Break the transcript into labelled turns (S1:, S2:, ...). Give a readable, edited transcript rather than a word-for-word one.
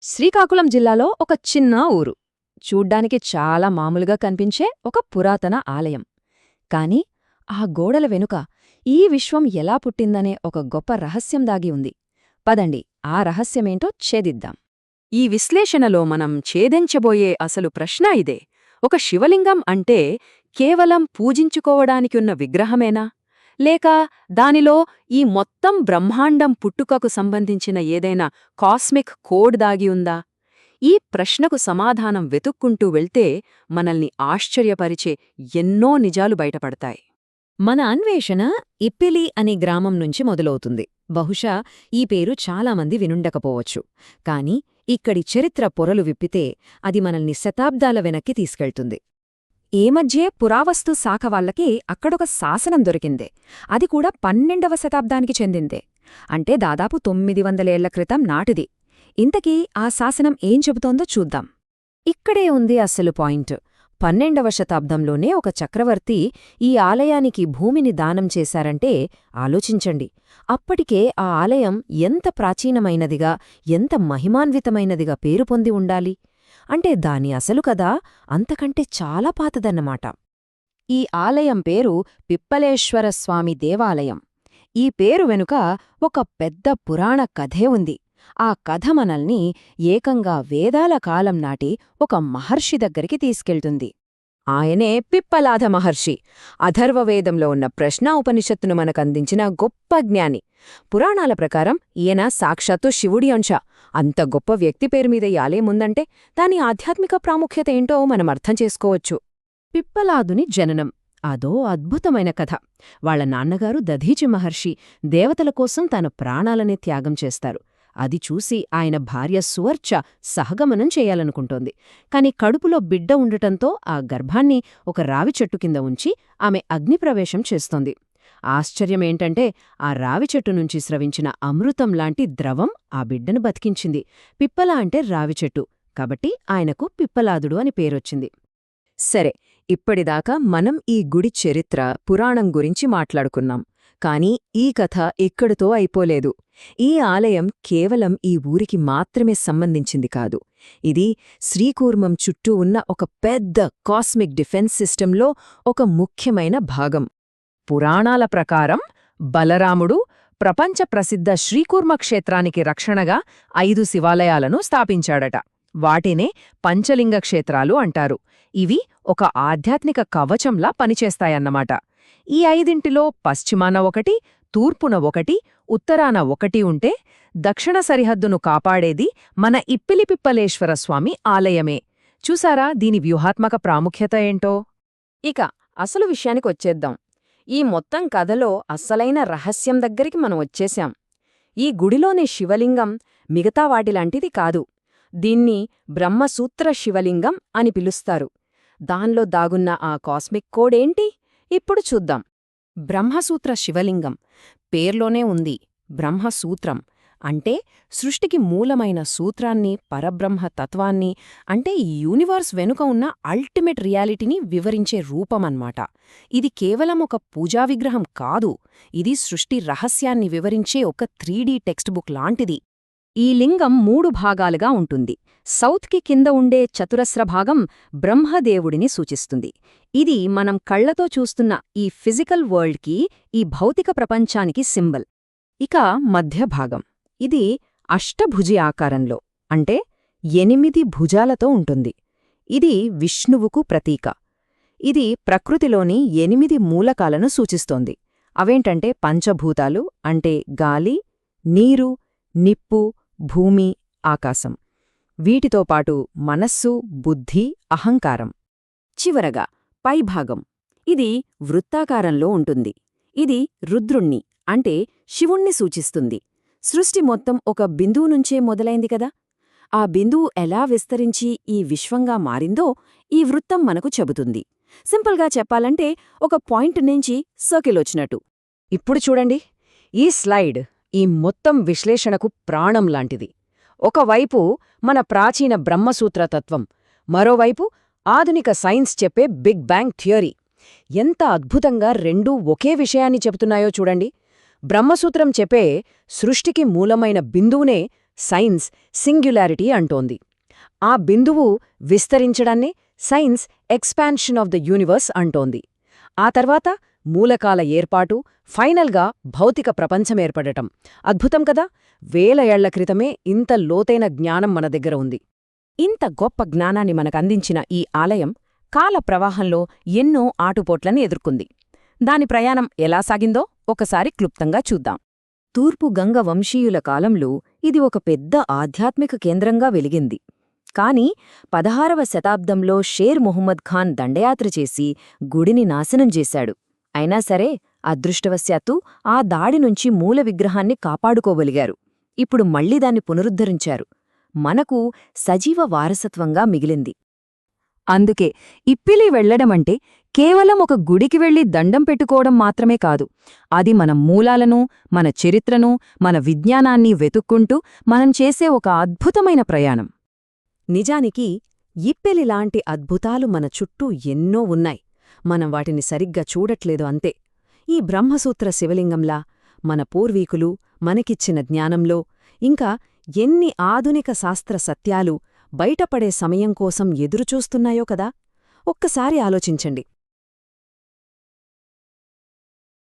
S1: శ్రీకాకుళం జిల్లాలో ఒక చిన్న ఊరు. చూడ్డానికి చాలా మామూలుగా కనిపించే ఒక పురాతన ఆలయం. కాని ఆ గోడల వెనుక ఈ విశ్వం ఎలా పుట్టిందనే ఒక గొప్ప రహస్యం దాగి ఉంది. పదండి ఆ రహస్యమేంటో ఛేదిద్దాం.
S2: ఈ విశ్లేషణలో మనం ఛేదించబోయే అసలు ప్రశ్న ఇదే: ఒక శివలింగం అంటే కేవలం పూజించుకోవడానికున్న విగ్రహమేనా, లేక దానిలో ఈ మొత్తం బ్రహ్మాండం పుట్టుకకు సంబంధించిన ఏదైనా కాస్మిక్ కోడ్ దాగి ఉందా? ఈ ప్రశ్నకు సమాధానం వెతుక్కుంటూ వెళ్తే మనల్ని ఆశ్చర్యపరిచే ఎన్నో నిజాలు బయటపడతాయి.
S1: మన అన్వేషణ ఇప్పిలి అనే గ్రామం నుంచి మొదలవుతుంది. బహుశా ఈ పేరు చాలామంది వినుండకపోవచ్చు. కాని ఇక్కడి చరిత్ర పొరలు విప్పితే అది మనల్ని శతాబ్దాల వెనక్కి తీసుకెళ్తుంది. ఏ మధ్యే పురావస్తు శాఖ వాళ్లకి అక్కడొక శాసనం దొరికిందే. అది కూడా 12వ శతాబ్దానికి చెందిందే. అంటే దాదాపు 900 ఏళ్ల క్రితం నాటిది. ఇంతకీ ఆ శాసనం ఏం చెబుతోందో చూద్దాం. ఇక్కడే ఉంది అసలు పాయింట్. 12వ శతాబ్దంలోనే ఒక చక్రవర్తి ఈ ఆలయానికి భూమిని దానం చేశారంటే ఆలోచించండి. అప్పటికే ఆ ఆలయం ఎంత ప్రాచీనమైనదిగా, ఎంత మహిమాన్వితమైనదిగా పేరు పొంది ఉండాలి. అంటే దాని అసలు కదా అంతకంటే చాలా పాతదన్నమాట. ఈ ఆలయం పేరు పిప్పలేశ్వరస్వామి దేవాలయం. ఈ పేరు వెనుక ఒక పెద్ద పురాణ కథే ఉంది. ఆ కథ మనల్ని ఏకంగా వేదాల కాలం నాటి ఒక మహర్షి దగ్గరికి తీసుకెళ్తుంది. ఆయనే పిప్పలాద మహర్షి. అథర్వవేదంలో ఉన్న ప్రశ్నా ఉపనిషత్తును మనకందించిన గొప్ప జ్ఞాని. పురాణాల ప్రకారం ఈయన సాక్షాత్తు శివుడి అంశ. అంత గొప్ప వ్యక్తి పేరుమీద ఈ ఆలయముందంటే దాని ఆధ్యాత్మిక ప్రాముఖ్యత ఏంటో మనం అర్థం చేసుకోవచ్చు. పిప్పలాదుని జననం అదో అద్భుతమైన కథ. వాళ్ల నాన్నగారు దధీచి మహర్షి దేవతల కోసం తన ప్రాణాలనే త్యాగం చేస్తారు. అది చూసి ఆయన భార్య సువర్చ సహగమనం చేయాలనుకుంటోంది. కాని కడుపులో బిడ్డ ఉండటంతో ఆ గర్భాన్ని ఒక రావి చెట్టు కింద ఉంచి ఆమె అగ్నిప్రవేశం చేస్తోంది. ఆశ్చర్యమేంటంటే ఆ రావి చెట్టు నుంచి స్రవించిన అమృతంలాంటి ద్రవం ఆ బిడ్డను బతికించింది. పిప్పల అంటే రావిచెట్టు, కాబట్టి ఆయనకు పిప్పలాదుడు అని పేరొచ్చింది. సరే, ఇప్పటిదాకా మనం ఈ గుడి చరిత్ర, పురాణం గురించి మాట్లాడుకున్నాం. కాని ఈ కథ ఇక్కడితో అయిపోలేదు. ఈ ఆలయం కేవలం ఈ ఊరికి మాత్రమే సంబంధించింది కాదు. ఇది శ్రీకూర్మం చుట్టూ ఉన్న ఒక పెద్ద కాస్మిక్ డిఫెన్స్ సిస్టంలో ఒక ముఖ్యమైన భాగం. పురాణాల ప్రకారం బలరాముడు ప్రపంచ ప్రసిద్ధ శ్రీకూర్మ క్షేత్రానికి రక్షణగా 5 శివాలయాలను స్థాపించాడట. వాటినే పంచలింగ క్షేత్రాలు అంటారు. ఇవి ఒక ఆధ్యాత్మిక కవచంలా పనిచేస్తాయన్నమాట. ఈ 5 పశ్చిమాన 1, తూర్పున 1, ఉత్తరాన 1 ఉంటే దక్షిణ సరిహద్దును కాపాడేది మన ఇప్పిలిపిప్పలేశ్వరస్వామి ఆలయమే. చూసారా దీని వ్యూహాత్మక ప్రాముఖ్యత ఏంటో? ఇక అసలు విషయానికొచ్చేద్దాం. ఈ మొత్తం కథలో అస్సలైన రహస్యం దగ్గరికి మనం వచ్చేశాం. ఈ గుడిలోని శివలింగం మిగతా వాటిలాంటిది కాదు. దీన్ని బ్రహ్మసూత్ర శివలింగం అని పిలుస్తారు. దాన్లో దాగున్న ఆ కాస్మిక్ కోడేంటి ఇప్పుడు చూద్దాం. బ్రహ్మసూత్ర శివలింగం పేర్లోనే ఉంది. బ్రహ్మసూత్రం అంటే సృష్టికి మూలమైన సూత్రాన్ని, పరబ్రహ్మ తత్వాన్ని, అంటే ఈ యూనివర్స్ వెనుక ఉన్న అల్టిమేట్ రియాలిటీని వివరించే రూపమన్మాట. ఇది కేవలం ఒక పూజా విగ్రహం కాదు. ఇది సృష్టి రహస్యాన్ని వివరించే ఒక 3D టెక్స్ట్ బుక్ లాంటిది. ఈ లింగం 3 భాగాలుగా ఉంటుంది. సౌత్కి కింద ఉండే చతురస్ర భాగం బ్రహ్మదేవుడిని సూచిస్తుంది. ఇది మనం కళ్లతో చూస్తున్న ఈ ఫిజికల్ వరల్డ్కి, ఈ భౌతిక ప్రపంచానికి సింబల్. ఇక మధ్య భాగం, ఇది అష్టభుజి ఆకారంలో, అంటే 8 భుజాలతో ఉంటుంది. ఇది విష్ణువుకు ప్రతీక. ఇది ప్రకృతిలోని 8 మూలకాలను సూచిస్తోంది. అవేంటంటే పంచభూతాలు, అంటే గాలి, నీరు, నిప్పు, భూమి, ఆకాశం. వీటితో పాటు మనస్సు, బుద్ధి, అహంకారం. చివరగా పైభాగం, ఇది వృత్తాకారంలో ఉంటుంది. ఇది రుద్రుణ్ణి, అంటే శివుణ్ణి సూచిస్తుంది. సృష్టి మొత్తం ఒక బిందువు నుంచే మొదలైంది కదా. ఆ బిందువు ఎలా విస్తరించి ఈ విశ్వంగా మారిందో ఈ వృత్తం మనకు చెబుతుంది. సింపుల్గా చెప్పాలంటే ఒక పాయింట్ నుంచి సర్కిలొచ్చినట్టు. ఇప్పుడు చూడండి, ఈ స్లైడ్ ఈ మొత్తం విశ్లేషణకు ప్రాణం లాంటిది. ఒకవైపు మన ప్రాచీన బ్రహ్మసూత్రతత్వం, మరోవైపు ఆధునిక సైన్స్ చెప్పే బిగ్ బ్యాంగ్ థియరీ. ఎంత అద్భుతంగా రెండూ ఒకే విషయాన్ని చెబుతున్నాయో చూడండి. బ్రహ్మసూత్రం చెప్పే సృష్టికి మూలమైన బిందువునే సైన్స్ సింగ్యులారిటీ అంటోంది. ఆ బిందువు విస్తరించడాన్ని science expansion of the universe అంటోంది. ఆ తర్వాత మూలకాల ఏర్పాటు, ఫైనల్గా భౌతిక ప్రపంచమేర్పడటం. అద్భుతం కదా! వేల ఏళ్ల క్రితమే ఇంత లోతైన జ్ఞానం మన దగ్గర ఉంది. ఇంత గొప్ప జ్ఞానాన్ని మనకందించిన ఈ ఆలయం కాల ప్రవాహంలో ఎన్నో ఆటుపోట్లని ఎదుర్కొంది. దాని ప్రయాణం ఎలా సాగిందో ఒకసారి క్లుప్తంగా చూద్దాం. తూర్పు గంగ వంశీయుల కాలంలో ఇది ఒక పెద్ద ఆధ్యాత్మిక కేంద్రంగా వెలిగింది. కాని 16వ శతాబ్దంలో షేర్ మొహమ్మద్ ఖాన్ దండయాత్ర చేసి గుడిని నాశనం చేశాడు. అయినా సరే అదృష్టవశాత్తు ఆ దాడి నుంచి మూల విగ్రహాన్ని కాపాడుకోగలిగారు. ఇప్పుడు మళ్లీ దాన్ని పునరుద్ధరించారు. మనకు సజీవ వారసత్వంగా మిగిలింది.
S2: అందుకే ఇప్పిలి వెళ్లడమంటే కేవలం ఒక గుడికి వెళ్లి దండం పెట్టుకోవడం మాత్రమే కాదు. అది మన మూలాలను, మన చరిత్రను, మన విజ్ఞానాన్ని వెతుక్కుంటూ మనం చేసే ఒక అద్భుతమైన ప్రయాణం.
S1: నిజానికి ఇప్పెలిలాంటి అద్భుతాలు మన చుట్టూ ఎన్నో ఉన్నాయి. మనం వాటిని సరిగ్గా చూడట్లేదు అంతే. ఈ బ్రహ్మసూత్ర శివలింగంలా మన పూర్వీకులు మనకిచ్చిన జ్ఞానంలో ఇంకా ఎన్ని ఆధునిక శాస్త్ర సత్యాలు బయటపడే సమయం కోసం ఎదురుచూస్తున్నాయో కదా! ఒక్కసారి ఆలోచించండి.